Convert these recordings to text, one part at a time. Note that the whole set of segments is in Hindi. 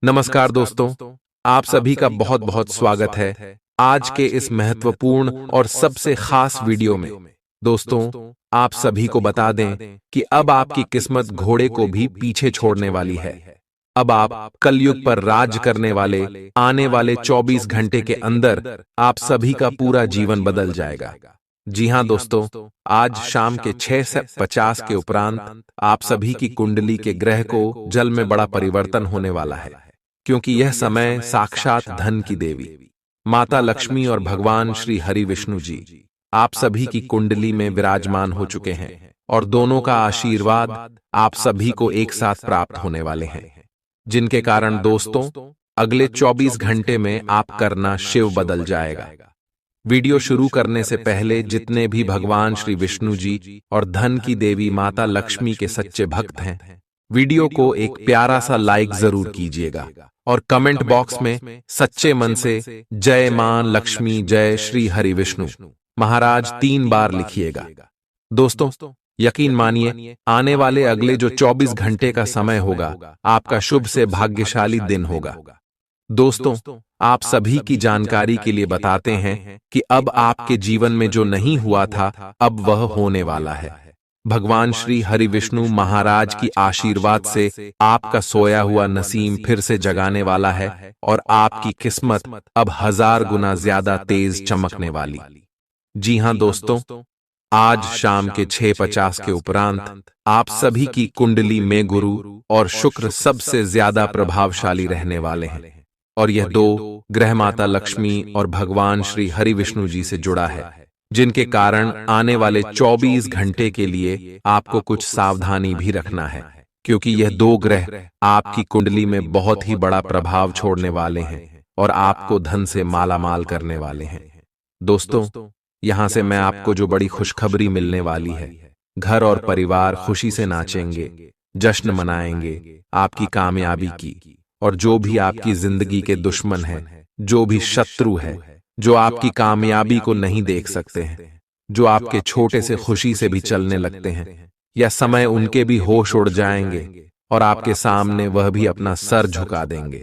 नमस्कार दोस्तों, आप सभी का बहुत बहुत स्वागत है आज के इस महत्वपूर्ण और सबसे खास वीडियो में। दोस्तों, आप सभी को बता दें कि अब आपकी किस्मत घोड़े को भी पीछे छोड़ने वाली है। अब आप कलयुग पर राज करने वाले आने वाले 24 घंटे के अंदर आप सभी का पूरा जीवन बदल जाएगा। जी हां दोस्तों, आज शाम के 6:50 के उपरांत आप सभी की कुंडली के ग्रह को जल में बड़ा परिवर्तन होने वाला है, क्योंकि यह समय साक्षात धन की देवी माता लक्ष्मी और भगवान श्री हरि विष्णु जी आप सभी की कुंडली में विराजमान हो चुके हैं और दोनों का आशीर्वाद आप सभी को एक साथ प्राप्त होने वाले हैं, जिनके कारण दोस्तों अगले 24 घंटे में आप करना शिव बदल जाएगा। वीडियो शुरू करने से पहले जितने भी भगवान श्री विष्णु जी और धन की देवी माता लक्ष्मी के सच्चे भक्त हैं, वीडियो को एक प्यारा सा लाइक जरूर कीजिएगा और कमेंट बॉक्स में सच्चे मन से जय मां लक्ष्मी, जय श्री हरि विष्णु महाराज 3 बार लिखिएगा। दोस्तों, यकीन मानिए, आने वाले अगले जो 24 घंटे का समय होगा आपका शुभ से भाग्यशाली दिन होगा। दोस्तों, आप सभी की जानकारी के लिए बताते हैं कि अब आपके जीवन में जो नहीं हुआ था अब वह होने वाला है। भगवान श्री हरि विष्णु महाराज की आशीर्वाद से आपका सोया हुआ नसीम फिर से जगाने वाला है और आपकी किस्मत अब 1000 गुना ज्यादा तेज चमकने वाली। जी हां दोस्तों, आज शाम के 6:50 के उपरांत आप सभी की कुंडली में गुरु और शुक्र सबसे ज्यादा प्रभावशाली रहने वाले हैं और यह 2 ग्रह माता लक्ष्मी और भगवान श्री हरि विष्णु जी से जुड़ा है, जिनके कारण आने वाले 24 घंटे के लिए आपको कुछ सावधानी भी रखना है, क्योंकि यह 2 ग्रह आपकी कुंडली में बहुत ही बड़ा प्रभाव छोड़ने वाले हैं और आपको धन से मालामाल करने वाले हैं। दोस्तों, यहां से मैं आपको जो बड़ी खुशखबरी मिलने वाली है, घर और परिवार खुशी से नाचेंगे, जश्न मनाएंगे आपकी कामयाबी की, और जो भी आपकी जिंदगी के दुश्मन हैं, जो भी शत्रु है, जो आपकी कामयाबी को नहीं देख सकते हैं, जो आपके छोटे से खुशी से भी चलने लगते हैं, या समय उनके भी होश उड़ जाएंगे और आपके सामने वह भी अपना सर झुका देंगे,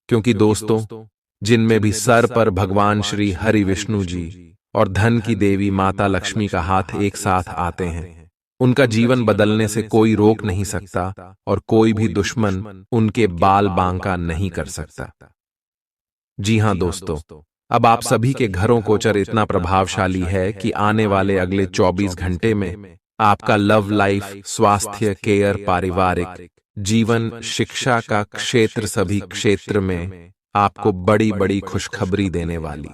क्योंकि दोस्तों जिनमें भी सर पर भगवान श्री हरि विष्णु जी और धन की देवी माता लक्ष्मी का हाथ एक साथ आते हैं, उनका जीवन बदलने से कोई रोक नहीं सकता और कोई भी दुश्मन उनके बाल बांका नहीं कर सकता। जी हां दोस्तों, अब आप सभी के घरों गोचर इतना प्रभावशाली है कि आने वाले अगले 24 घंटे में आपका लव लाइफ, स्वास्थ्य, केयर, पारिवारिक जीवन, शिक्षा का क्षेत्र, सभी क्षेत्र में आपको बड़ी बड़ी खुशखबरी देने वाली।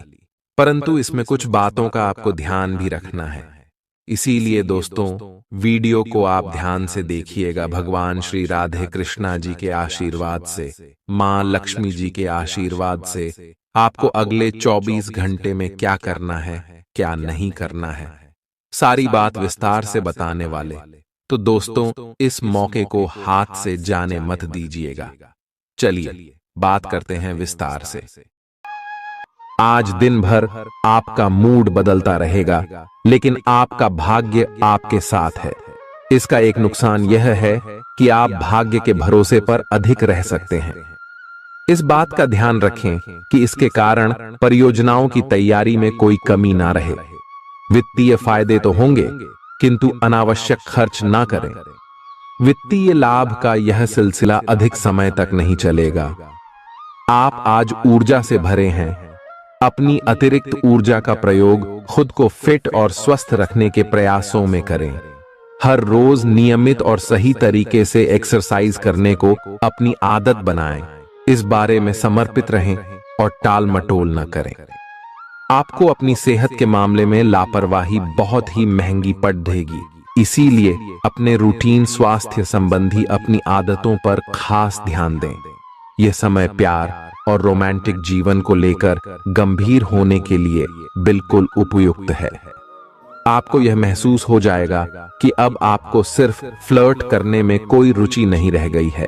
परंतु इसमें कुछ बातों का आपको ध्यान भी रखना है, इसीलिए दोस्तों वीडियो को आप ध्यान से देखिएगा। भगवान श्री राधे कृष्णा जी के आशीर्वाद से, मां लक्ष्मी जी के आशीर्वाद से आपको अगले 24 घंटे में क्या करना है, क्या नहीं करना है, सारी बात विस्तार से बताने वाले। तो दोस्तों, इस मौके को हाथ से जाने मत दीजिएगा। चलिए बात करते हैं विस्तार से। आज दिन भर आपका मूड बदलता रहेगा, लेकिन आपका भाग्य आपके साथ है। इसका एक नुकसान यह है कि आप भाग्य के भरोसे पर अधिक रह सकते हैं। इस बात का ध्यान रखें कि इसके कारण परियोजनाओं की तैयारी में कोई कमी ना रहे। वित्तीय फायदे तो होंगे, किंतु अनावश्यक खर्च ना करें। वित्तीय लाभ का यह सिलसिला अधिक समय तक नहीं चलेगा। आप आज ऊर्जा से भरे हैं। अपनी अतिरिक्त ऊर्जा का प्रयोग खुद को फिट और स्वस्थ रखने के प्रयासों में करें। हर रोज नियमित और सही तरीके से एक्सरसाइज करने को अपनी आदत बनाएं। इस बारे में समर्पित रहें और टाल मटोल न करें। आपको अपनी सेहत के मामले में लापरवाही बहुत ही महंगी पड़ देगी, इसीलिए अपने रूटीन स्वास्थ्य संबंधी अपनी आदतों पर खास ध्यान दें। यह समय प्यार और रोमांटिक जीवन को लेकर गंभीर होने के लिए बिल्कुल उपयुक्त है। आपको यह महसूस हो जाएगा कि अब आपको सिर्फ फ्लर्ट करने में कोई रुचि नहीं रह गई है।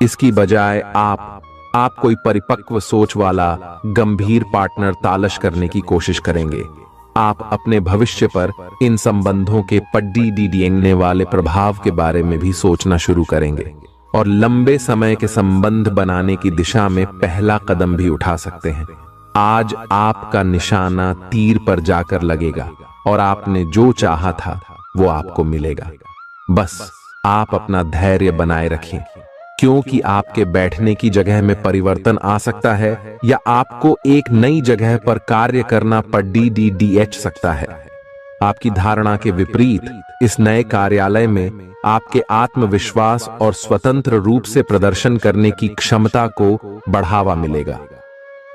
इसकी बजाय आप कोई परिपक्व सोच वाला गंभीर पार्टनर तलाश करने की कोशिश करेंगे। आप अपने भविष्य पर इन संबंधों के पड्डी डीडीएंगने वाले प्रभाव के बारे में भी सोचना शुरू करेंगे। और लंबे समय के संबंध बनाने की दिशा में पहला कदम भी उठा सकते हैं। आज आपका निशाना तीर पर जाकर लगेगा और आपने जो चाहा था वो आपको मिलेगा। बस आप अपना धैर्य बनाए रखें, क्योंकि आपके बैठने की जगह में परिवर्तन आ सकता है या आपको एक नई जगह पर कार्य करना पड़ DDDH सकता है। आपकी धारणा के विपरीत इस नए कार्यालय में आपके आत्मविश्वास और स्वतंत्र रूप से प्रदर्शन करने की क्षमता को बढ़ावा मिलेगा।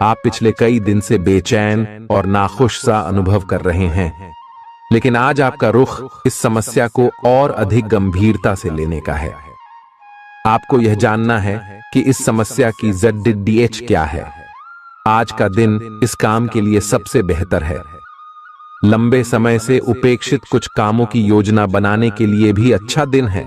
आप पिछले कई दिन से बेचैन और नाखुश सा अनुभव कर रहे हैं, लेकिन आज आपका रुख इस समस्या को और अधिक गंभीरता से लेने का है। आपको यह जानना है कि इस समस्या की ZDDH क्या है। आज का दिन इस काम के लिए सबसे बेहतर है। लंबे समय से उपेक्षित कुछ कामों की योजना बनाने के लिए भी अच्छा दिन है।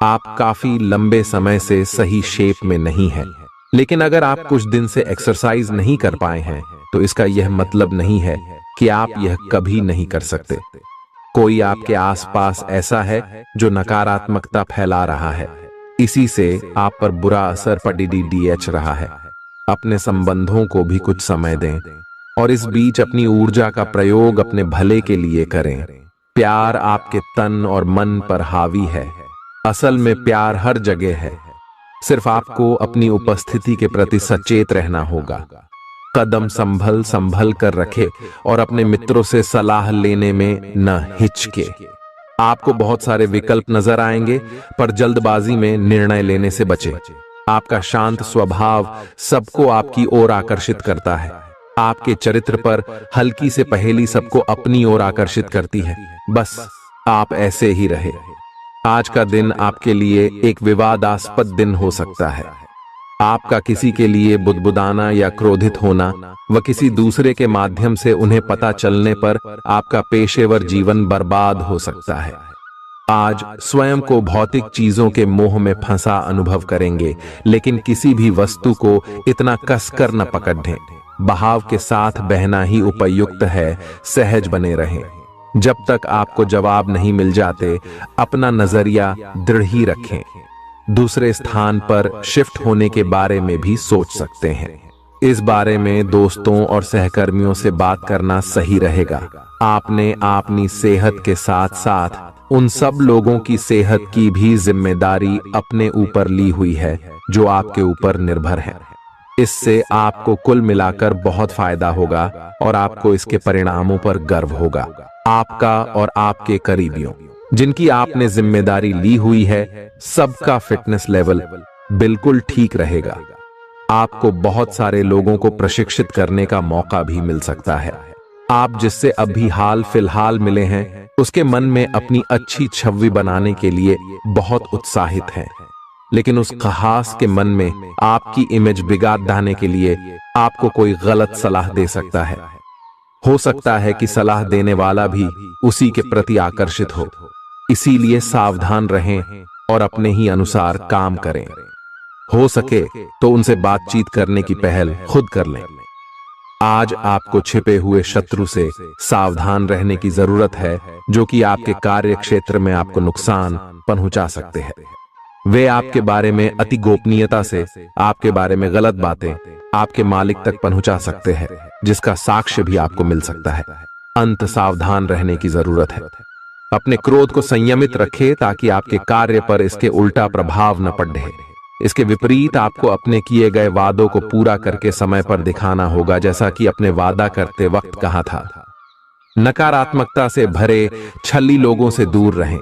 आप काफी लंबे समय से सही शेप में नहीं हैं, लेकिन अगर आप कुछ दिन से एक्सरसाइज नहीं कर पाए हैं तो इसका यह मतलब नहीं है कि आप यह कभी नहीं कर सकते। कोई आपके आसपास ऐसा है जो नकारात्मकता फैला रहा है, इसी से आप पर बुरा असर पड़ DDDH रहा है। अपने संबंधों को भी कुछ समय दें और इस बीच अपनी ऊर्जा का प्रयोग अपने भले के लिए करें। प्यार आपके तन और मन पर हावी है। असल में प्यार हर जगह है, सिर्फ आपको अपनी उपस्थिति के प्रति सचेत रहना होगा। कदम संभल कर रखे और अपने मित्रों से सलाह लेने में न हिचके। आपको बहुत सारे विकल्प नजर आएंगे, पर जल्दबाजी में निर्णय लेने से बचे। आपका शांत स्वभाव सबको आपकी ओर आकर्षित करता है। आपके चरित्र पर हल्की से पहेली सबको अपनी ओर आकर्षित करती है। बस आप ऐसे ही रहे। आज का दिन आपके लिए एक विवादास्पद दिन हो सकता है। आपका किसी के लिए बुदबुदाना या क्रोधित होना व किसी दूसरे के माध्यम से उन्हें पता चलने पर आपका पेशेवर जीवन बर्बाद हो सकता है। आज स्वयं को भौतिक चीजों के मोह में फंसा अनुभव करेंगे, लेकिन किसी भी वस्तु को इतना कसकर न पकड़ दें। बहाव के साथ बहना ही उपयुक्त है। सहज बने रहें। जब तक आपको जवाब नहीं मिल जाते, अपना नजरिया दृढ़ ही रखें। दूसरे स्थान पर शिफ्ट होने के बारे में भी सोच सकते हैं। इस बारे में दोस्तों और सहकर्मियों से बात करना सही रहेगा। आपने अपनी सेहत के साथ साथ उन सब लोगों की सेहत की भी जिम्मेदारी अपने ऊपर ली हुई है जो आपके ऊपर निर्भर है। इससे आपको कुल मिलाकर बहुत फायदा होगा और आपको इसके परिणामों पर गर्व होगा। आपका और आपके करीबियों जिनकी आपने जिम्मेदारी ली हुई है, सबका फिटनेस लेवल बिल्कुल ठीक रहेगा। आपको बहुत सारे लोगों को प्रशिक्षित करने का मौका भी मिल सकता है। आप जिससे अभी हाल फिलहाल मिले हैं, उसके मन में अपनी अच्छी छवि बनाने के लिए बहुत उत्साहित हैं, लेकिन उस खास के मन में आपकी इमेज बिगाड़ डालने के लिए आपको कोई गलत सलाह दे सकता है। हो सकता है कि सलाह देने वाला भी उसी के प्रति आकर्षित हो। इसीलिए सावधान रहें और अपने ही अनुसार काम करें। हो सके तो उनसे बातचीत करने की पहल खुद कर लें। आज आपको छिपे हुए शत्रु से सावधान रहने की जरूरत है, जो कि आपके कार्य क्षेत्र में आपको नुकसान पहुंचा सकते हैं। वे आपके बारे में अति गोपनीयता से आपके बारे में गलत बातें आपके मालिक तक पहुंचा सकते हैं, जिसका साक्ष्य भी आपको मिल सकता है। अंत सावधान रहने की जरूरत है। अपने क्रोध को संयमित रखें ताकि आपके कार्य पर इसके उल्टा प्रभाव न पड़े। इसके विपरीत आपको अपने किए गए वादों को पूरा करके समय पर दिखाना होगा, जैसा कि अपने वादा करते वक्त कहा था। नकारात्मकता से भरे छली लोगों से दूर रहें।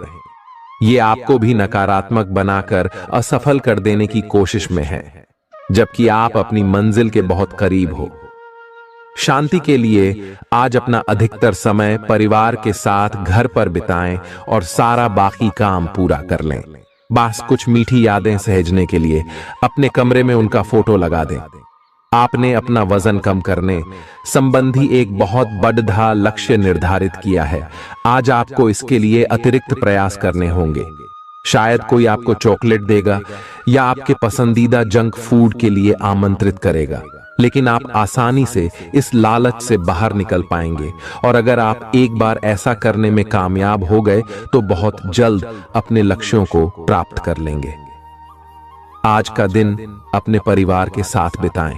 ये आपको भी नकारात्मक बनाकर असफल कर देने की कोशिश में है, जबकि आप अपनी मंजिल के बहुत करीब हो। शांति के लिए आज अपना अधिकतर समय परिवार के साथ घर पर बिताएं और सारा बाकी काम पूरा कर लें। बस कुछ मीठी यादें सहेजने के लिए अपने कमरे में उनका फोटो लगा दें। आपने अपना वजन कम करने संबंधी एक बहुत बड़ा लक्ष्य निर्धारित किया है। आज आपको इसके लिए अतिरिक्त प्रयास करने होंगे। शायद कोई आपको चॉकलेट देगा या आपके पसंदीदा जंक फूड के लिए आमंत्रित करेगा, लेकिन आप आसानी से इस लालच से बाहर निकल पाएंगे। और अगर आप एक बार ऐसा करने में कामयाब हो गए तो बहुत जल्द अपने लक्ष्यों को प्राप्त कर लेंगे। आज का दिन अपने परिवार के साथ बिताएं।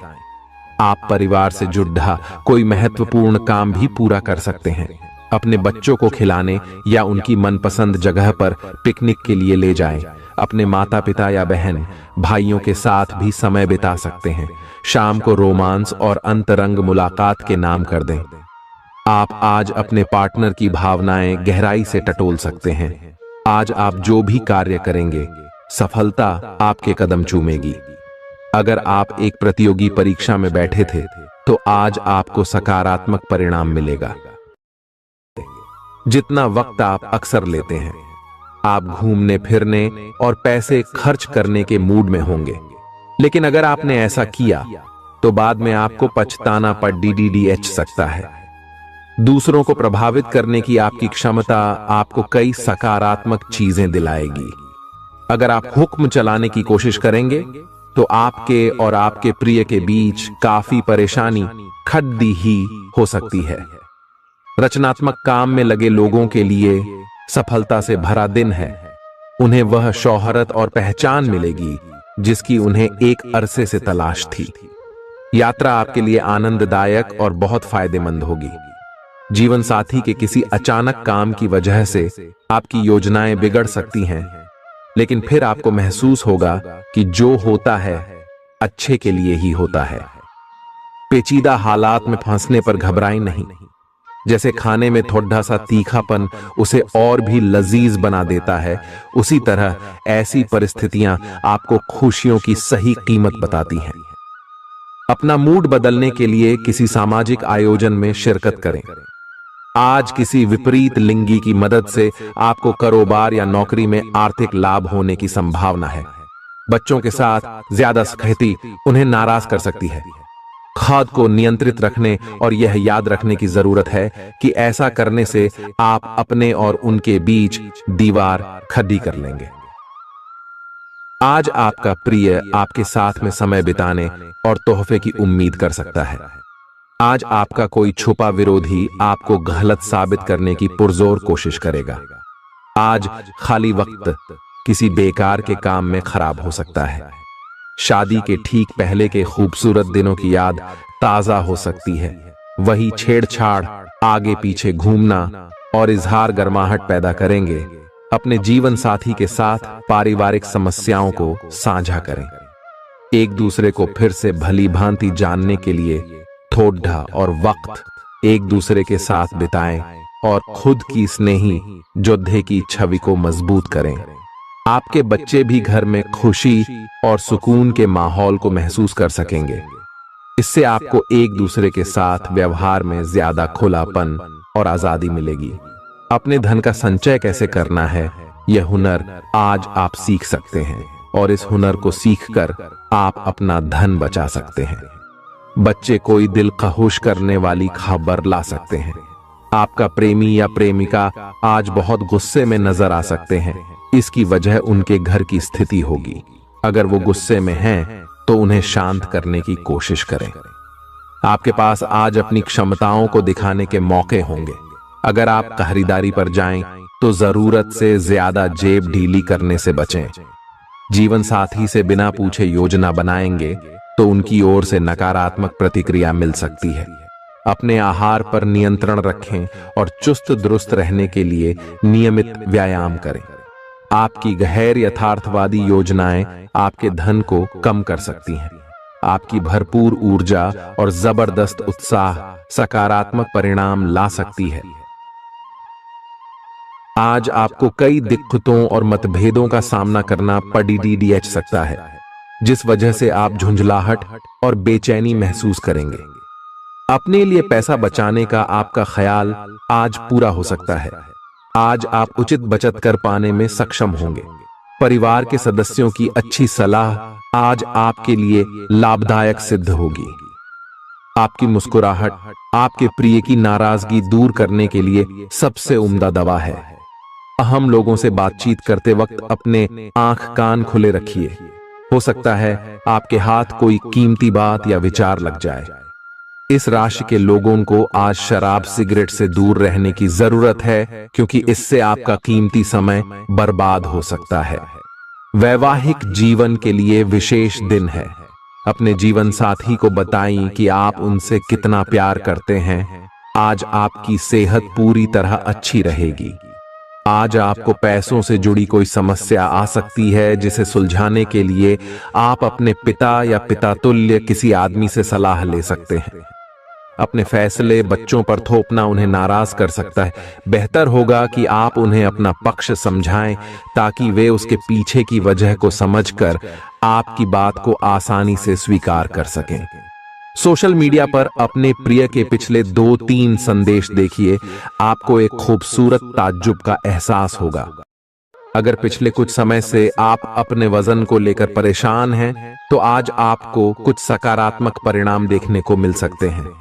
आप परिवार से जुड़ा कोई महत्वपूर्ण काम भी पूरा कर सकते हैं। अपने बच्चों को खिलाने या उनकी मनपसंद जगह पर पिकनिक के लिए ले जाएं। अपने माता पिता या बहन भाइयों के साथ भी समय बिता सकते हैं। शाम को रोमांस और अंतरंग मुलाकात के नाम कर दें। आप आज अपने पार्टनर की भावनाएं गहराई से टटोल सकते हैं। आज आप जो भी कार्य करेंगे, सफलता आपके कदम चूमेगी। अगर आप एक प्रतियोगी परीक्षा में बैठे थे, तो आज आपको सकारात्मक परिणाम मिलेगा। जितना वक्त आप अक्सर लेते हैं, आप घूमने फिरने और पैसे खर्च करने के मूड में होंगे। लेकिन अगर आपने ऐसा किया, तो बाद में आपको पछताना पड़ DDDH सकता है। दूसरों को प्रभावित करने की आपकी क्षमता आपको कई सकारात्मक चीजें दिलाएगी। अगर आप हुक्म चलाने की कोशिश करेंगे, तो आपके और आपके प्रिय के बीच काफी परेशानी खड़ी ही हो सकती है। रचनात्मक काम में लगे लोगों के लिए सफलता से भरा दिन है। उन्हें वह शोहरत और पहचान मिलेगी जिसकी उन्हें एक अरसे से तलाश थी। यात्रा आपके लिए आनंददायक और बहुत फायदेमंद होगी। जीवन साथी के किसी अचानक काम की वजह से आपकी योजनाएं बिगड़ सकती हैं, लेकिन फिर आपको महसूस होगा कि जो होता है अच्छे के लिए ही होता है। पेचीदा हालात में फंसने पर घबराएं नहीं। जैसे खाने में थोड़ा सा तीखापन उसे और भी लजीज बना देता है, उसी तरह ऐसी परिस्थितियां आपको खुशियों की सही कीमत बताती हैं। अपना मूड बदलने के लिए किसी सामाजिक आयोजन में शिरकत करें। आज किसी विपरीत लिंगी की मदद से आपको कारोबार या नौकरी में आर्थिक लाभ होने की संभावना है। बच्चों के साथ ज्यादा सख्ती उन्हें नाराज कर सकती है। खुद को नियंत्रित रखने और यह याद रखने की जरूरत है कि ऐसा करने से आप अपने और उनके बीच दीवार खड़ी कर लेंगे। आज आपका प्रिय आपके साथ में समय बिताने और तोहफे की उम्मीद कर सकता है। आज आपका कोई छुपा विरोधी आपको गलत साबित करने की पुरजोर कोशिश करेगा। आज खाली वक्त किसी बेकार के काम में खराब हो सकता है। शादी के ठीक पहले के खूबसूरत दिनों की याद ताजा हो सकती है। वही छेड़छाड़, आगे पीछे घूमना और इजहार गर्माहट पैदा करेंगे। अपने जीवन साथी के साथ पारिवारिक समस्याओं को साझा करें। एक दूसरे को फिर से भली भांति जानने के लिए थोड़ा और वक्त एक दूसरे के साथ बिताएं और खुद की स्नेही योद्धे की छवि को मजबूत करें। आपके बच्चे भी घर में खुशी और सुकून के माहौल को महसूस कर सकेंगे। इससे आपको एक दूसरे के साथ व्यवहार में ज्यादा खुलापन और आजादी मिलेगी। अपने धन का संचय कैसे करना है, यह हुनर आज आप सीख सकते हैं और इस हुनर को सीखकर आप अपना धन बचा सकते हैं। बच्चे कोई दिल खुश करने वाली खबर ला सकते हैं। आपका प्रेमी या प्रेमिका आज बहुत गुस्से में नजर आ सकते हैं। इसकी वजह उनके घर की स्थिति होगी। अगर वो गुस्से में हैं, तो उन्हें शांत करने की कोशिश करें। आपके पास आज अपनी क्षमताओं को दिखाने के मौके होंगे। अगर आप खरीदारी पर जाएं, तो जरूरत से ज्यादा जेब ढीली करने से बचें। जीवन साथी से बिना पूछे योजना बनाएंगे, तो उनकी ओर से नकारात्मक प्रतिक्रिया मिल सकती है। अपने आहार पर नियंत्रण रखें और चुस्त दुरुस्त रहने के लिए नियमित व्यायाम करें। आपकी गैर यथार्थवादी योजनाएं आपके धन को कम कर सकती हैं। आपकी भरपूर ऊर्जा और जबरदस्त उत्साह सकारात्मक परिणाम ला सकती है। आज आपको कई दिक्कतों और मतभेदों का सामना करना पड़ सकता है, जिस वजह से आप झुंझलाहट और बेचैनी महसूस करेंगे। अपने लिए पैसा बचाने का आपका ख्याल आज पूरा हो सकता है। आज आप उचित बचत कर पाने में सक्षम होंगे। परिवार के सदस्यों की अच्छी सलाह आज आपके लिए लाभदायक सिद्ध होगी। आपकी मुस्कुराहट आपके प्रिय की नाराजगी दूर करने के लिए सबसे उम्दा दवा है। अहम लोगों से बातचीत करते वक्त अपने आंख कान खुले रखिए। हो सकता है आपके हाथ कोई कीमती बात या विचार लग जाए। इस राशि के लोगों को आज शराब सिगरेट से दूर रहने की जरूरत है, क्योंकि इससे आपका कीमती समय बर्बाद हो सकता है। वैवाहिक जीवन के लिए विशेष दिन है। अपने जीवन साथी को बताएं कि आप उनसे कितना प्यार करते हैं। आज आपकी सेहत पूरी तरह अच्छी रहेगी। आज आपको पैसों से जुड़ी कोई समस्या आ सकती है, जिसे सुलझाने के लिए आप अपने पिता या पितातुल्य किसी आदमी से सलाह ले सकते हैं। अपने फैसले बच्चों पर थोपना उन्हें नाराज कर सकता है। बेहतर होगा कि आप उन्हें अपना पक्ष समझाएं, ताकि वे उसके पीछे की वजह को समझकर आपकी बात को आसानी से स्वीकार कर सकें। सोशल मीडिया पर अपने प्रिय के पिछले 2-3 संदेश देखिए, आपको एक खूबसूरत ताज्जुब का एहसास होगा। अगर पिछले कुछ समय से आप अपने वजन को लेकर परेशान हैं, तो आज आपको कुछ सकारात्मक परिणाम देखने को मिल सकते हैं।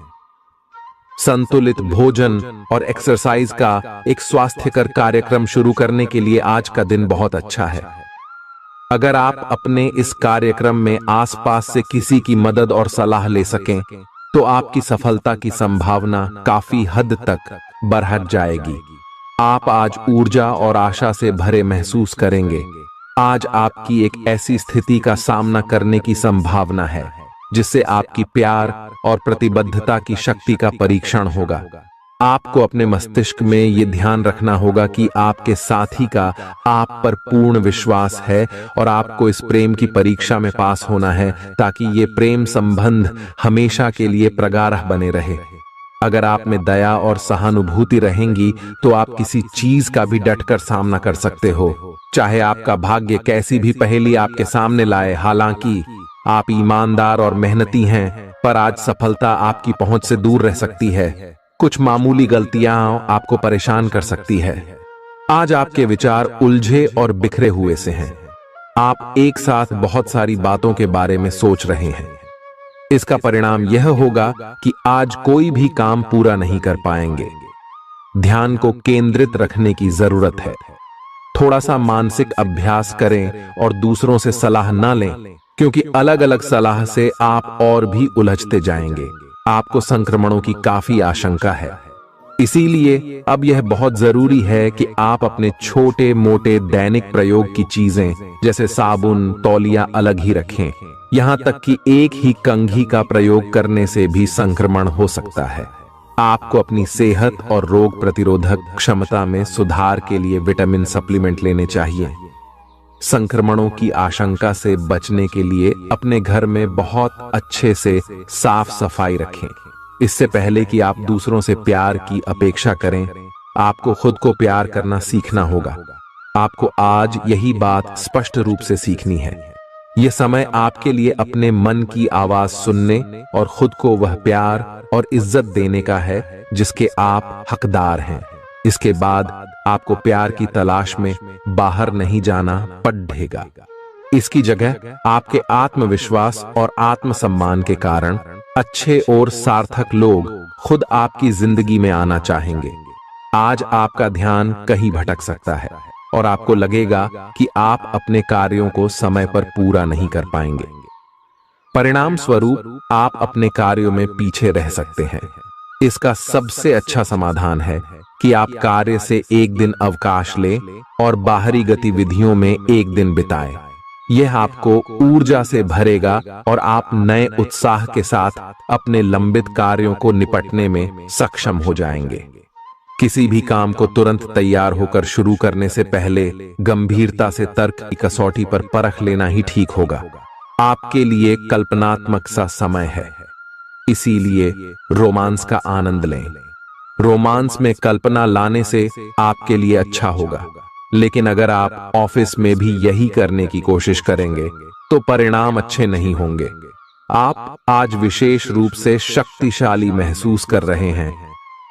संतुलित भोजन और एक्सरसाइज का एक स्वास्थ्यकर कार्यक्रम शुरू करने के लिए आज का दिन बहुत अच्छा है। अगर आप अपने इस कार्यक्रम में आसपास से किसी की मदद और सलाह ले सकें, तो आपकी सफलता की संभावना काफी हद तक बढ़ जाएगी। आप आज ऊर्जा और आशा से भरे महसूस करेंगे। आज आपकी एक ऐसी स्थिति का सामना करने की संभावना है जिससे आपकी प्यार और प्रतिबद्धता की शक्ति का परीक्षण होगा। आपको अपने मस्तिष्क में यह ध्यान रखना होगा कि आपके साथी का आप पर पूर्ण विश्वास है और आपको इस प्रेम की परीक्षा में पास होना है, ताकि ये प्रेम संबंध हमेशा के लिए प्रगाढ़ बने रहे। अगर आप में दया और सहानुभूति रहेंगी, तो आप किसी चीज का भी डटकर सामना कर सकते हो, चाहे आपका भाग्य कैसी भी पहेली आपके सामने लाए। हालांकि आप ईमानदार और मेहनती हैं, पर आज सफलता आपकी पहुंच से दूर रह सकती है। कुछ मामूली गलतियां आपको परेशान कर सकती है। आज आपके विचार उलझे और बिखरे हुए से हैं। आप एक साथ बहुत सारी बातों के बारे में सोच रहे हैं। इसका परिणाम यह होगा कि आज कोई भी काम पूरा नहीं कर पाएंगे। ध्यान को केंद्रित रखने की जरूरत है। थोड़ा सा मानसिक अभ्यास करें और दूसरों से सलाह न लें, क्योंकि अलग अलग सलाह से आप और भी उलझते जाएंगे। आपको संक्रमणों की काफी आशंका है, इसीलिए अब यह बहुत जरूरी है कि आप अपने छोटे मोटे दैनिक प्रयोग की चीजें जैसे साबुन, तौलिया अलग ही रखें। यहां तक कि एक ही कंघी का प्रयोग करने से भी संक्रमण हो सकता है। आपको अपनी सेहत और रोग प्रतिरोधक क्षमता में सुधार के लिए विटामिन सप्लीमेंट लेने चाहिए। संक्रमणों की आशंका से बचने के लिए अपने घर में बहुत अच्छे से साफ सफाई रखें। इससे पहले कि आप दूसरों से प्यार की अपेक्षा करें, आपको खुद को प्यार करना सीखना होगा। आपको आज यही बात स्पष्ट रूप से सीखनी है। यह समय आपके लिए अपने मन की आवाज सुनने और खुद को वह प्यार और इज्जत देने का है जिसके आप हकदार हैं। इसके बाद आपको प्यार की तलाश में बाहर नहीं जाना पड़ेगा। इसकी जगह आपके आत्मविश्वास और आत्मसम्मान के कारण अच्छे और सार्थक लोग खुद आपकी जिंदगी में आना चाहेंगे। आज आपका ध्यान कहीं भटक सकता है और आपको लगेगा कि आप अपने कार्यों को समय पर पूरा नहीं कर पाएंगे। परिणाम स्वरूप आप अपने कार्यों में पीछे रह सकते हैं। इसका सबसे अच्छा समाधान है कि आप कार्य से एक दिन अवकाश लें और बाहरी गतिविधियों में एक दिन बिताएं। यह आपको ऊर्जा से भरेगा और आप नए उत्साह के साथ अपने लंबित कार्यों को निपटने में सक्षम हो जाएंगे। किसी भी काम को तुरंत तैयार होकर शुरू करने से पहले गंभीरता से तर्क की कसौटी पर परख लेना ही ठीक होगा। आपके लिए कल्पनात्मक सा समय है, इसीलिए रोमांस का आनंद लें। रोमांस में कल्पना लाने से आपके लिए अच्छा होगा, लेकिन अगर आप ऑफिस में भी यही करने की कोशिश करेंगे तो परिणाम अच्छे नहीं होंगे। आप आज विशेष रूप से शक्तिशाली महसूस कर रहे हैं।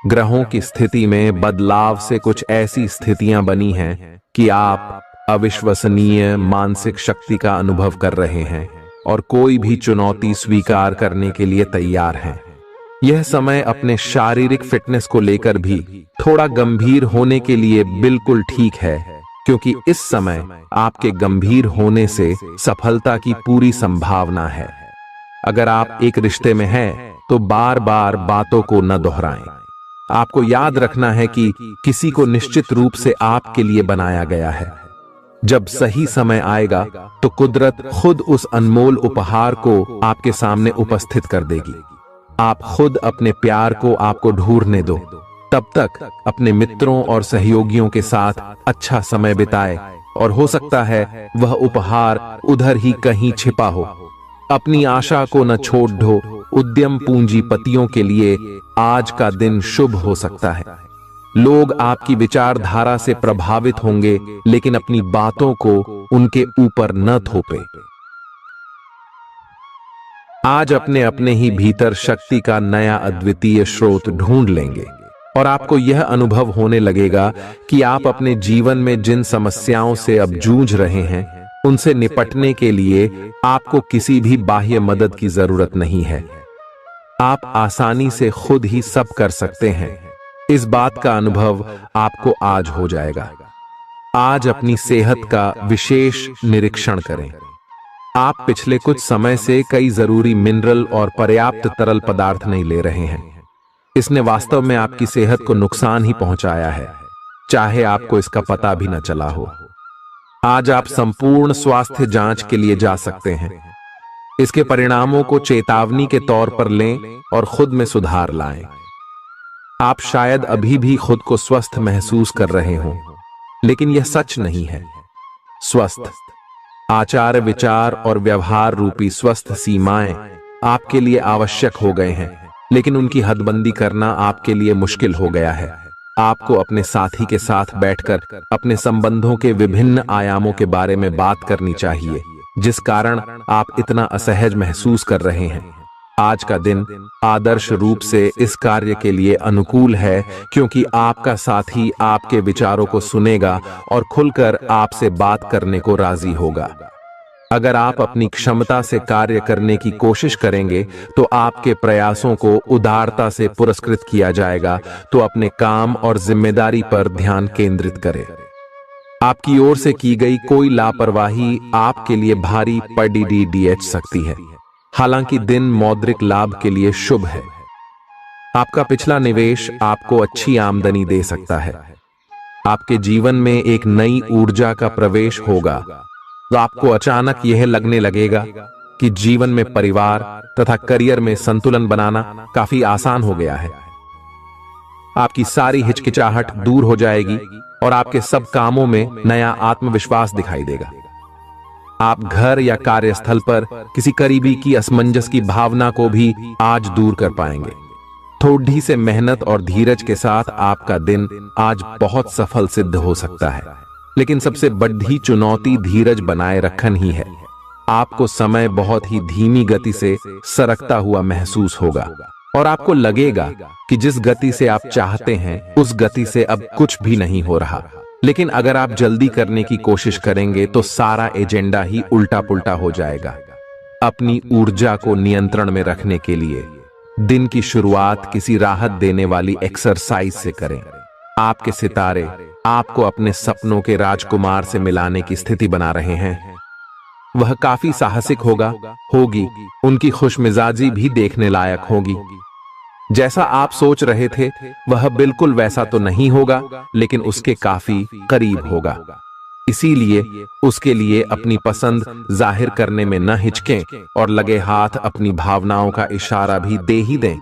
ग्रहों की स्थिति में बदलाव से कुछ ऐसी स्थितियां बनी हैं कि आप अविश्वसनीय मानसिक शक्ति का अनुभव कर रहे हैं और कोई भी चुनौती स्वीकार करने के लिए तैयार हैं। यह समय अपने शारीरिक फिटनेस को लेकर भी थोड़ा गंभीर होने के लिए बिल्कुल ठीक है, क्योंकि इस समय आपके गंभीर होने से सफलता की पूरी संभावना है। अगर आप एक रिश्ते में हैं तो बार बार बातों को न दोहराएं। आपको याद रखना है कि किसी को निश्चित रूप से आपके लिए बनाया गया है। जब सही समय आएगा तो कुदरत खुद उस अनमोल उपहार को आपके सामने उपस्थित कर देगी। आप खुद अपने प्यार को आपको ढूंढने दो। तब तक अपने मित्रों और सहयोगियों के साथ अच्छा समय बिताए, और हो सकता है वह उपहार उधर ही कहीं छिपा हो। अपनी आशा को न छोड़ दो। उद्यम पूंजीपतियों के लिए आज का दिन शुभ हो सकता है। लोग आपकी विचारधारा से प्रभावित होंगे, लेकिन अपनी बातों को उनके ऊपर न थोपे। आज अपने अपने ही भीतर शक्ति का नया अद्वितीय स्रोत ढूंढ लेंगे, और आपको यह अनुभव होने लगेगा कि आप अपने जीवन में जिन समस्याओं से अब जूझ रहे हैं, उनसे निपटने के लिए आपको किसी भी बाह्य मदद की जरूरत नहीं है। आप आसानी से खुद ही सब कर सकते हैं। इस बात का अनुभव आपको आज हो जाएगा। आज अपनी सेहत का विशेष निरीक्षण करें। आप पिछले कुछ समय से कई जरूरी मिनरल और पर्याप्त तरल पदार्थ नहीं ले रहे हैं। इसने वास्तव में आपकी सेहत को नुकसान ही पहुंचाया है, चाहे आपको इसका पता भी न चला हो। आज आप संपूर्ण स्वास्थ्य जांच के लिए जा सकते हैं। इसके परिणामों को चेतावनी के तौर पर लें और खुद में सुधार लाएं। आप शायद अभी भी खुद को स्वस्थ महसूस कर रहे हों, लेकिन यह सच नहीं है। स्वस्थ आचार, विचार और व्यवहार रूपी स्वस्थ सीमाएं आपके लिए आवश्यक हो गए हैं, लेकिन उनकी हदबंदी करना आपके लिए मुश्किल हो गया है। आपको अपने साथी के साथ बैठकर अपने संबंधों के विभिन्न आयामों के बारे में बात करनी चाहिए, जिस कारण आप इतना असहज महसूस कर रहे हैं। आज का दिन आदर्श रूप से इस कार्य के लिए अनुकूल है, क्योंकि आपका साथी आपके विचारों को सुनेगा और खुलकर आपसे बात करने को राजी होगा। अगर आप अपनी क्षमता से कार्य करने की कोशिश करेंगे तो आपके प्रयासों को उदारता से पुरस्कृत किया जाएगा। तो अपने काम और जिम्मेदारी पर ध्यान केंद्रित करें। आपकी ओर से की गई कोई लापरवाही आपके लिए भारी पड़ सकती है। हालांकि दिन मौद्रिक लाभ के लिए शुभ है। आपका पिछला निवेश आपको अच्छी आमदनी दे सकता है। आपके जीवन में एक नई ऊर्जा का प्रवेश होगा, तो आपको अचानक यह लगने लगेगा कि जीवन में परिवार तथा करियर में संतुलन बनाना काफी आसान हो गया है। आपकी सारी हिचकिचाहट दूर हो जाएगी और आपके सब कामों में नया आत्मविश्वास दिखाई देगा। आप घर या कार्यस्थल पर किसी करीबी की असमंजस की भावना को भी आज दूर कर पाएंगे। थोड़ी से मेहनत और धीरज के साथ आपका दिन आज बहुत सफल सिद्ध हो सकता है, लेकिन सबसे बड़ी चुनौती धीरज बनाए रखना ही है। आपको समय बहुत ही धीमी गति से सरकता हुआ महसूस होगा और आपको लगेगा कि जिस गति से आप चाहते हैं उस गति से अब कुछ भी नहीं हो रहा। लेकिन अगर आप जल्दी करने की कोशिश करेंगे तो सारा एजेंडा ही उल्टा पुल्टा हो जाएगा। अपनी ऊर्जा को नियंत्रण में रखने के लिए दिन की शुरुआत किसी राहत देने वाली एक्सरसाइज से करें। आपके सितारे आपको अपने सपनों के राजकुमार से मिलाने की स्थिति बना रहे हैं। वह काफी साहसिक होगी। उनकी खुशमिजाजी भी देखने लायक होगी। जैसा आप सोच रहे थे वह बिल्कुल वैसा तो नहीं होगा, लेकिन उसके काफी करीब होगा। इसीलिए उसके लिए अपनी पसंद जाहिर करने में न हिचकें और लगे हाथ अपनी भावनाओं का इशारा भी दे ही दें।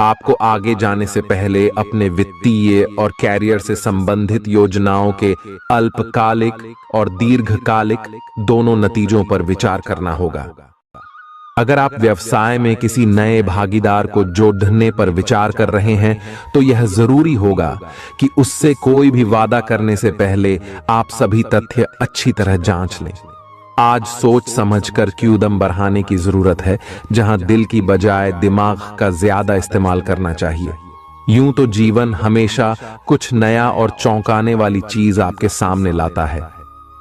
आपको आगे जाने से पहले अपने वित्तीय और कैरियर से संबंधित योजनाओं के अल्पकालिक और दीर्घकालिक दोनों नतीजों पर विचार करना होगा। अगर आप व्यवसाय में किसी नए भागीदार को जोड़ने पर विचार कर रहे हैं तो यह जरूरी होगा कि उससे कोई भी वादा करने से पहले आप सभी तथ्य अच्छी तरह जांच लें। आज सोच समझकर कदम बढ़ाने की जरूरत है, जहां दिल की बजाय दिमाग का ज्यादा इस्तेमाल करना चाहिए। यूं तो जीवन हमेशा कुछ नया और चौंकाने वाली चीज आपके सामने लाता है,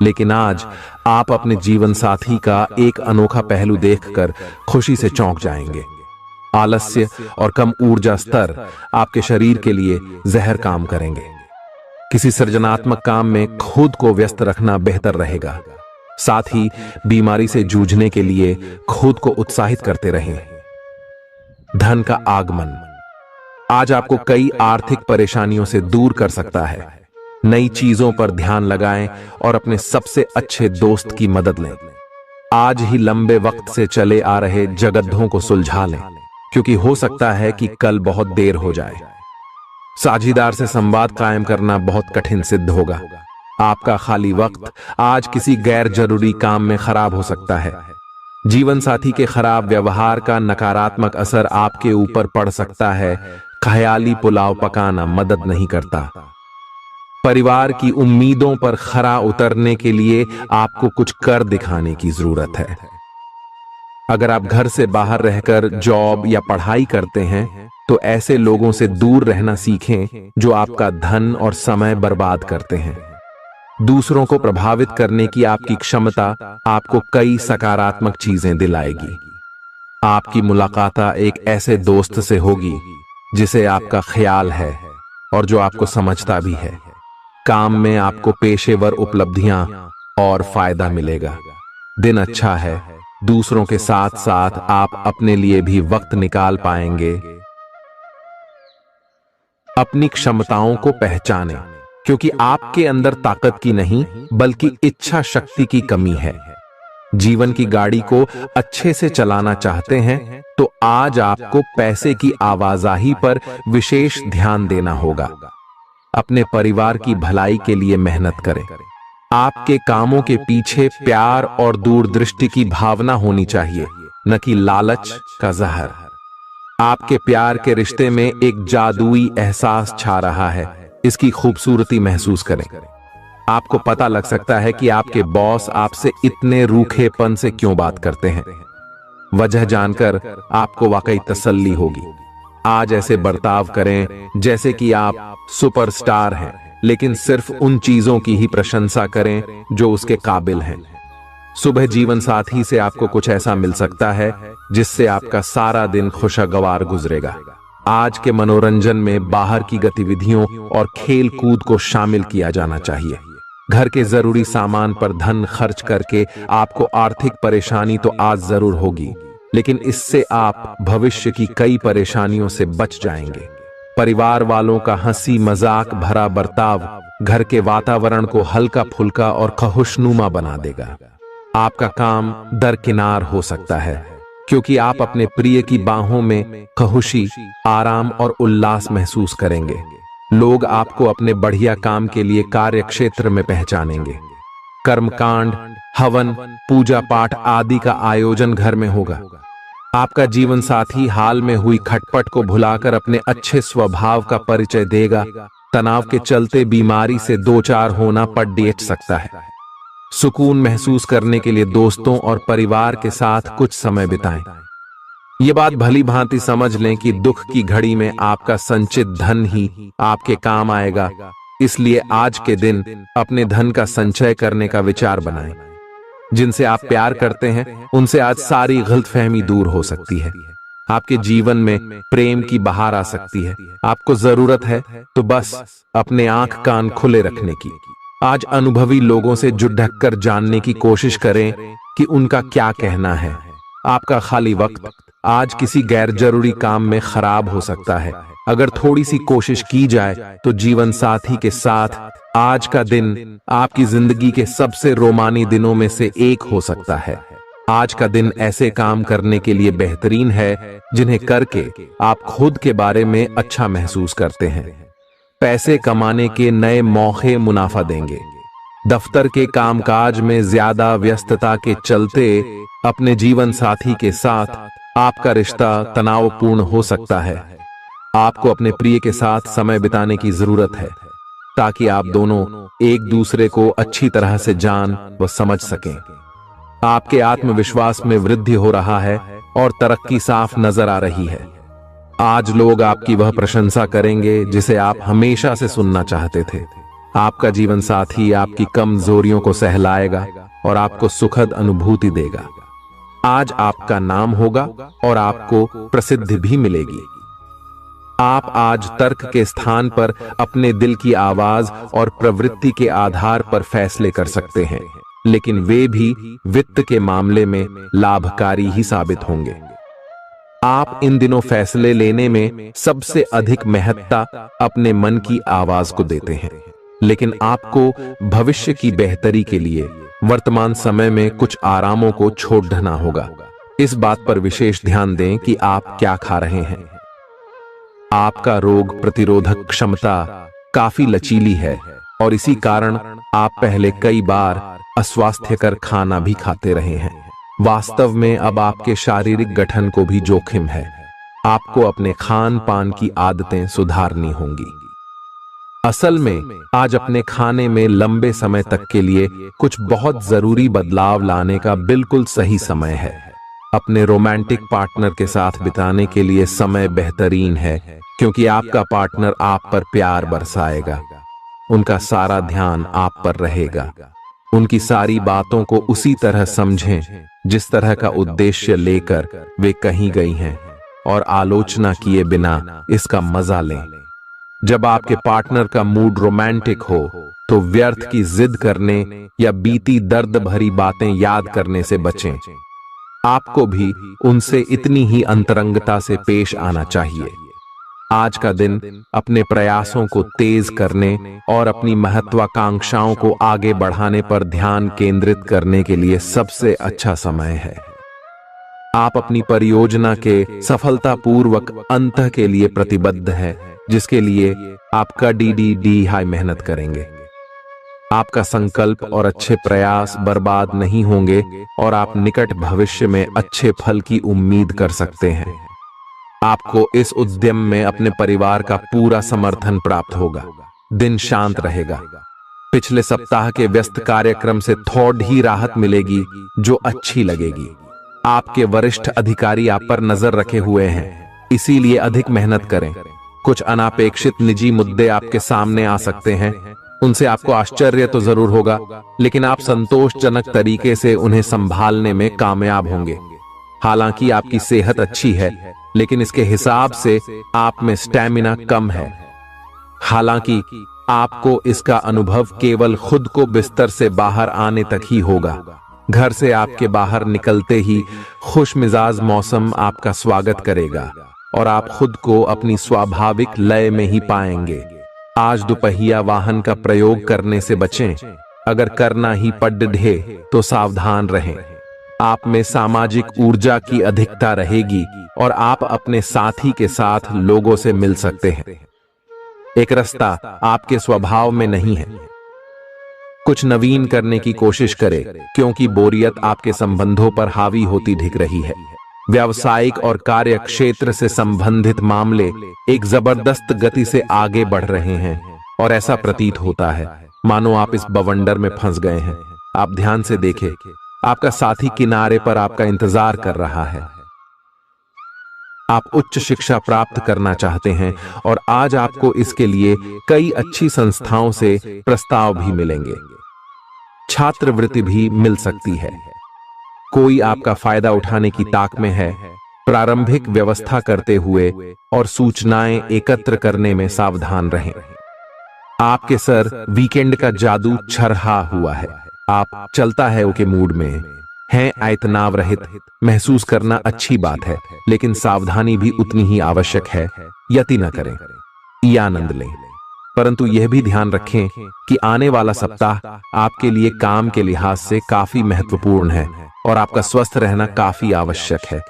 लेकिन आज आप अपने जीवन साथी का एक अनोखा पहलू देखकर खुशी से चौंक जाएंगे। आलस्य और कम ऊर्जा स्तर आपके शरीर के लिए जहर काम करेंगे। किसी सृजनात्मक काम में खुद को व्यस्त रखना बेहतर रहेगा। साथ ही बीमारी से जूझने के लिए खुद को उत्साहित करते रहें। धन का आगमन आज आपको कई आर्थिक परेशानियों से दूर कर सकता है। नई चीजों पर ध्यान लगाएं और अपने सबसे अच्छे दोस्त की मदद लें। आज ही लंबे वक्त से चले आ रहे जगद्धों को सुलझा लें, क्योंकि हो सकता है कि कल बहुत देर हो जाए। साझीदार से संवाद कायम करना बहुत कठिन सिद्ध होगा। आपका खाली वक्त आज किसी गैर जरूरी काम में खराब हो सकता है। जीवन साथी के खराब व्यवहार का नकारात्मक असर आपके ऊपर पड़ सकता है। ख्याली पुलाव पकाना मदद नहीं करता। परिवार की उम्मीदों पर खरा उतरने के लिए आपको कुछ कर दिखाने की जरूरत है। अगर आप घर से बाहर रहकर जॉब या पढ़ाई करते हैं तो ऐसे लोगों से दूर रहना सीखें जो आपका धन और समय बर्बाद करते हैं। दूसरों को प्रभावित करने की आपकी क्षमता आपको कई सकारात्मक चीजें दिलाएगी। आपकी मुलाकात एक ऐसे दोस्त से होगी जिसे आपका ख्याल है और जो आपको समझता भी है। काम में आपको पेशेवर उपलब्धियां और फायदा मिलेगा। दिन अच्छा है। दूसरों के साथ साथ आप अपने लिए भी वक्त निकाल पाएंगे। अपनी क्षमताओं को पहचानें, क्योंकि आपके अंदर ताकत की नहीं बल्कि इच्छा शक्ति की कमी है। जीवन की गाड़ी को अच्छे से चलाना चाहते हैं तो आज आपको पैसे की आवाजाही पर विशेष ध्यान देना होगा। अपने परिवार की भलाई के लिए मेहनत करें। आपके कामों के पीछे प्यार और दूरदृष्टि की भावना होनी चाहिए, न कि लालच का जहर। आपके प्यार के रिश्ते में एक जादुई एहसास छा रहा है। इसकी खूबसूरती महसूस करें। आपको पता लग सकता है कि आपके बॉस आपसे इतने रूखेपन से क्यों बात करते हैं। वजह जानकर आपको वाकई तसल्ली होगी। आज ऐसे बर्ताव करें जैसे कि आप सुपरस्टार हैं, लेकिन सिर्फ उन चीजों की ही प्रशंसा करें जो उसके काबिल हैं। सुबह जीवन साथी से आपको कुछ ऐसा मिल सकता है जिससे आपका सारा दिन खुशगवार गुजरेगा। आज के मनोरंजन में बाहर की गतिविधियों और खेल कूद को शामिल किया जाना चाहिए। घर के जरूरी सामान पर धन खर्च करके आपको आर्थिक परेशानी तो आज जरूर होगी, लेकिन इससे आप भविष्य की कई परेशानियों से बच जाएंगे। परिवार वालों का हंसी मजाक भरा बर्ताव घर के वातावरण को हल्का फुल्का और खुशनुमा बना देगा। आपका काम दरकिनार हो सकता है, क्योंकि आप अपने प्रिय की बाहों में खुशी, आराम और उल्लास महसूस करेंगे। लोग आपको अपने बढ़िया काम के लिए कार्य क्षेत्र में पहचानेंगे। कर्मकांड, हवन, पूजा पाठ आदि का आयोजन घर में होगा। आपका जीवन साथी हाल में हुई खटपट को भुलाकर अपने अच्छे स्वभाव का परिचय देगा। तनाव के चलते बीमारी से दो चार होना पड़ सकता है। सुकून महसूस करने के लिए दोस्तों और परिवार के साथ कुछ समय बिताएं। ये बात भली भांति समझ लें कि दुख की घड़ी में आपका संचित धन ही आपके काम आएगा। इसलिए आज के दिन अपने धन का संचय करने का विचार बनाएं। जिनसे आप प्यार करते हैं उनसे आज सारी गलतफहमी दूर हो सकती है। आपके जीवन में प्रेम की बहार आ सकती है। आपको जरूरत है तो बस अपने आंख कान खुले रखने की। आज अनुभवी लोगों से जुड़क कर जानने की कोशिश करें कि उनका क्या कहना है। आपका खाली वक्त आज किसी गैर जरूरी काम में खराब हो सकता है। अगर थोड़ी सी कोशिश की जाए तो जीवन साथी के साथ आज का दिन आपकी जिंदगी के सबसे रोमानी दिनों में से एक हो सकता है। आज का दिन ऐसे काम करने के लिए बेहतरीन है जिन्हें करके आप खुद के बारे में अच्छा महसूस करते हैं। पैसे कमाने के नए मौके मुनाफा देंगे। दफ्तर के कामकाज में ज्यादा व्यस्तता के चलते अपने जीवन साथी के साथ आपका रिश्ता तनावपूर्ण हो सकता है। आपको अपने प्रिय के साथ समय बिताने की जरूरत है ताकि आप दोनों एक दूसरे को अच्छी तरह से जान व समझ सकें। आपके आत्मविश्वास में वृद्धि हो रहा है और तरक्की साफ नजर आ रही है। आज लोग आपकी वह प्रशंसा करेंगे जिसे आप हमेशा से सुनना चाहते थे। आपका जीवन साथी आपकी कमजोरियों को सहलाएगा और आपको सुखद अनुभूति देगा। आज आपका नाम होगा और आपको प्रसिद्धि भी मिलेगी। आप आज तर्क के स्थान पर अपने दिल की आवाज और प्रवृत्ति के आधार पर फैसले कर सकते हैं, लेकिन वे भी वित्त के मामले में लाभकारी ही साबित होंगे। आप इन दिनों फैसले लेने में सबसे अधिक महत्ता अपने मन की आवाज को देते हैं। लेकिन आपको भविष्य की बेहतरी के लिए वर्तमान समय में कुछ आरामों को छोड़ना होगा। इस बात पर विशेष ध्यान दें कि आप क्या खा रहे हैं। आपका रोग प्रतिरोधक क्षमता काफी लचीली है और इसी कारण आप पहले कई बार अस्वास्थ्यकर खाना भी खाते रहे हैं। वास्तव में अब आपके शारीरिक गठन को भी जोखिम है। आपको अपने खान पान की आदतें सुधारनी होंगी। असल में आज अपने खाने में लंबे समय तक के लिए कुछ बहुत जरूरी बदलाव लाने का बिल्कुल सही समय है। अपने रोमांटिक पार्टनर के साथ बिताने के लिए समय बेहतरीन है, क्योंकि आपका पार्टनर आप पर प्यार बरसाएगा। उनका सारा ध्यान आप पर रहेगा। उनकी सारी बातों को उसी तरह समझें जिस तरह का उद्देश्य लेकर वे कहीं गई हैं, और आलोचना किए बिना इसका मजा लें। जब आपके पार्टनर का मूड रोमांटिक हो तो व्यर्थ की जिद करने या बीती दर्द भरी बातें याद करने से बचें। आपको भी उनसे इतनी ही अंतरंगता से पेश आना चाहिए। आज का दिन अपने प्रयासों को तेज करने और अपनी महत्वाकांक्षाओं को आगे बढ़ाने पर ध्यान केंद्रित करने के लिए सबसे अच्छा समय है। आप अपनी परियोजना के सफलतापूर्वक अंत के लिए प्रतिबद्ध हैं, जिसके लिए आपका डी हाई मेहनत करेंगे। आपका संकल्प और अच्छे प्रयास बर्बाद नहीं होंगे और आप निकट भविष्य में अच्छे फल की उम्मीद कर सकते हैं। आपको इस उद्यम में अपने परिवार का पूरा समर्थन प्राप्त होगा। दिन शांत रहेगा। पिछले सप्ताह के व्यस्त कार्यक्रम से थोड़ी ही राहत मिलेगी, जो अच्छी लगेगी। आपके वरिष्ठ अधिकारी आप पर नजर रखे हुए हैं, इसीलिए अधिक मेहनत करें। कुछ अनापेक्षित निजी मुद्दे आपके सामने आ सकते हैं। उनसे आपको आश्चर्य तो जरूर होगा, लेकिन आप संतोषजनक तरीके से उन्हें संभालने में कामयाब होंगे। हालांकि आपकी सेहत अच्छी है, लेकिन इसके हिसाब से आप में स्टैमिना कम है। हालांकि आपको इसका अनुभव केवल खुद को बिस्तर से बाहर आने तक ही होगा। घर से आपके बाहर निकलते ही खुशमिजाज मौसम आपका स्वागत करेगा और आप खुद को अपनी स्वाभाविक लय में ही पाएंगे। आज दुपहिया वाहन का प्रयोग करने से बचें। अगर करना ही पड़े तो सावधान रहें। आप में सामाजिक ऊर्जा की अधिकता रहेगी और आप अपने साथी के साथ लोगों से मिल सकते हैं। एक रास्ता आपके स्वभाव में नहीं है। कुछ नवीन करने की कोशिश करें, क्योंकि बोरियत आपके संबंधों पर हावी होती दिख रही है। व्यावसायिक और कार्य क्षेत्र से संबंधित मामले एक जबरदस्त गति से आगे बढ़ रहे हैं और ऐसा प्रतीत होता है मानो आप इस बवंडर में फंस गए हैं। आप ध्यान से देखें, आपका साथी किनारे पर आपका इंतजार कर रहा है। आप उच्च शिक्षा प्राप्त करना चाहते हैं और आज आपको इसके लिए कई अच्छी संस्थाओं से प्रस्ताव भी मिलेंगे। छात्रवृत्ति भी मिल सकती है। कोई आपका फायदा उठाने की ताक में है। प्रारंभिक व्यवस्था करते हुए और सूचनाएं एकत्र करने में सावधान रहें। आपके सर वीकेंड का जादू छरहा हुआ है। आप चलता है के मूड में हैं। तनाव रहित महसूस करना अच्छी बात है, लेकिन सावधानी भी उतनी ही आवश्यक है। यति न करें, ये आनंद लें, परंतु यह भी ध्यान रखें कि आने वाला सप्ताह आपके लिए काम के लिहाज से काफी महत्वपूर्ण है और आपका स्वस्थ रहना काफी आवश्यक है।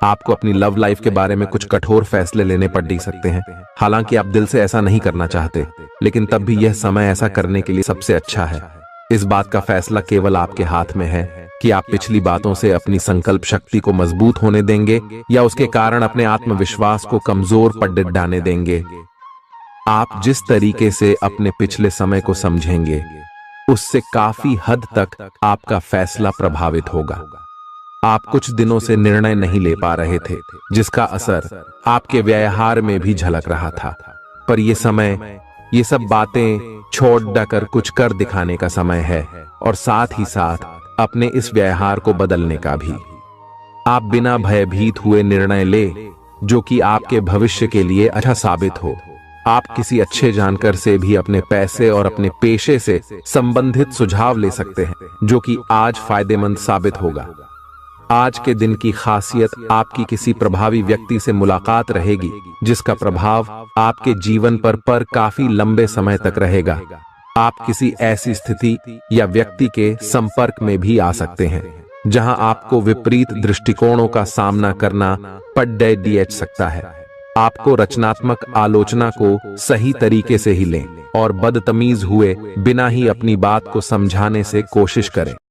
आपको अपनी लव लाइफ के बारे में कुछ कठोर फैसले लेने पड़ सकते हैं। हालांकि आप दिल से ऐसा नहीं करना चाहते, लेकिन तब भी यह समय ऐसा करने के लिए सबसे अच्छा है। इस बात का फैसला केवल आपके हाथ में है कि आप पिछली बातों से अपनी संकल्प शक्ति को मजबूत होने देंगे या उसके कारण अपने आत्मविश्वास को कमजोर पड़ डालने देंगे। आप जिस तरीके से अपने पिछले समय को समझेंगे, उससे काफी हद तक आपका फैसला प्रभावित होगा। आप कुछ दिनों से निर्णय नहीं ले पा रहे थे, जिसका असर आपके व्यवहार में भी झलक रहा था। पर यह समय, ये सब बातें छोड़ कर कुछ कर दिखाने का समय है और साथ ही साथ अपने इस व्यवहार को बदलने का भी। आप बिना भयभीत हुए निर्णय ले, जो कि आपके भविष्य के लिए अच्छा साबित हो। आप किसी अच्छे जानकार से भी अपने पैसे और अपने पेशे से संबंधित सुझाव ले सकते हैं, जो कि आज फायदेमंद साबित होगा। आज के दिन की खासियत आपकी किसी प्रभावी व्यक्ति से मुलाकात रहेगी, जिसका प्रभाव आपके जीवन पर काफी लंबे समय तक रहेगा। आप किसी ऐसी स्थिति या व्यक्ति के संपर्क में भी आ सकते हैं जहां आपको विपरीत दृष्टिकोणों का सामना करना पड़ सकता है। आपको रचनात्मक आलोचना को सही तरीके से ही लें और बदतमीज हुए बिना ही अपनी बात को समझाने से कोशिश करें।